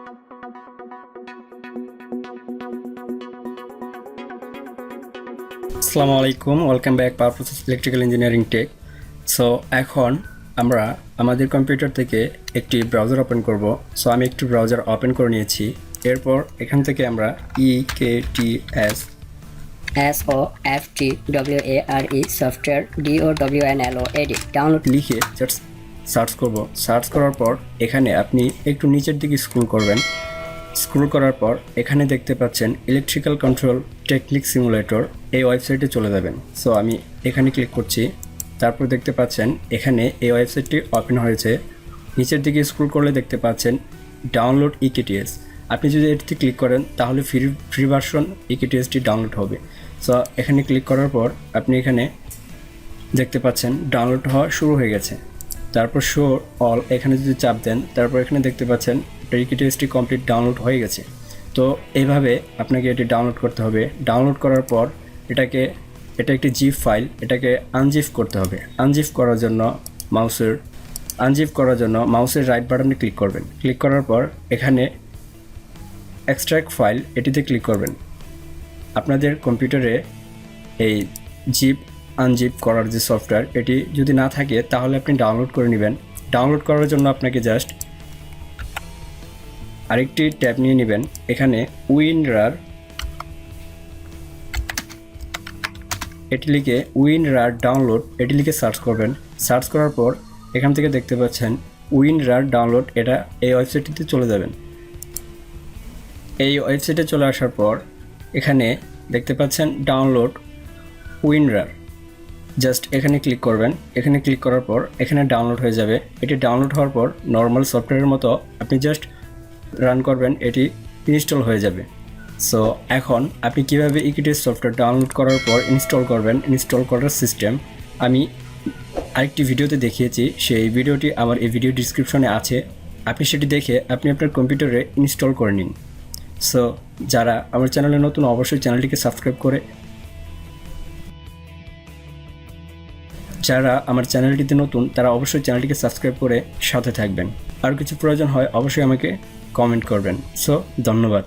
আসসালামু আলাইকুম, welcome back power process electrical engineering tech. So এখন আমরা আমাদের কম্পিউটার থেকে একটি ব্রাউজার ওপেন করব। সো আমি একটি ব্রাউজার ওপেন করে নিয়েছি। এরপর এখান থেকে আমরা EKTS SOFTWARE software DOWNLOAD download লিখে জাস্ট সার্চ করব। সার্চ করার পর এখানে আপনি একটু নিচের দিকে স্ক্রল করবেন। স্ক্রল করার পর এখানে দেখতে পাচ্ছেন ইলেকট্রিক্যাল কন্ট্রোল টেকনিক সিমুলেটর, এই ওয়েবসাইটে চলে যাবেন। সো আমি এখানে ক্লিক করছি। তারপর দেখতে পাচ্ছেন এখানে এই ওয়েবসাইটটি ওপেন হয়েছে। নিচের দিকে স্ক্রল করলে দেখতে পাচ্ছেন ডাউনলোড EKTS। আপনি যদি এটিতে ক্লিক করেন তাহলে ফ্রি ভার্সন EKTSটি ডাউনলোড হবে। সো এখানে ক্লিক করার পর আপনি এখানে দেখতে পাচ্ছেন ডাউনলোড হওয়া শুরু হয়ে গেছে। তারপর শো অল এখানে যদি চাপ দেন, তারপর এখানে দেখতে পাচ্ছেন EKTSটি কমপ্লিট ডাউনলোড হয়ে গেছে। তো এইভাবে আপনাকে এটি ডাউনলোড করতে হবে। ডাউনলোড করার পর এটা একটি জিপ ফাইল, এটাকে আনজিপ করতে হবে। আনজিপ করার জন্য মাউসের রাইট বাটনে ক্লিক করবেন। ক্লিক করার পর এখানে এক্সট্রাক্ট ফাইল এটিতে ক্লিক করবেন। আপনাদের কম্পিউটারে এই জিপ আনজিপ করার যে সফটওয়্যার এটি যদি না থাকে তাহলে আপনি ডাউনলোড করে নেবেন। ডাউনলোড করার জন্য আপনাকে জাস্ট আরেকটি ট্যাব নিয়ে নেবেন। এখানে WinRAR এটি লিখে WinRAR ডাউনলোড এটি লিখে সার্চ করবেন। সার্চ করার পর এখান থেকে দেখতে পাচ্ছেন WinRAR ডাউনলোড, এটা এই ওয়েবসাইটটিতে চলে যাবেন। এই ওয়েবসাইটে চলে আসার পর এখানে দেখতে পাচ্ছেন ডাউনলোড WinRAR, জাস্ট এখানে ক্লিক করবেন। এখানে ক্লিক করার পর এখানে ডাউনলোড হয়ে যাবে। এটি ডাউনলোড হওয়ার পর নর্মাল সফটওয়্যারের মতো আপনি জাস্ট রান করবেন, এটি ইনস্টল হয়ে যাবে। সো এখন আপনি কিভাবে EKTS সফটওয়্যার ডাউনলোড করার পর ইনস্টল করবেন, ইনস্টল করার সিস্টেম আমি আরেকটি ভিডিওতে দেখিয়েছি। সেই ভিডিওটি আমার এই ভিডিও ডিসক্রিপশনে আছে, আপনি সেটি দেখে আপনি আপনার কম্পিউটারে ইনস্টল করে নিন। সো যারা আমার চ্যানেলে নতুন অবশ্যই চ্যানেলটিকে সাবস্ক্রাইব করে, যারা আমার চ্যানেলটিতে নতুন তারা অবশ্যই চ্যানেলটিকে সাবস্ক্রাইব করে সাথে থাকবেন। আর কিছু প্রয়োজন হয় অবশ্যই আমাকে কমেন্ট করবেন। সো ধন্যবাদ।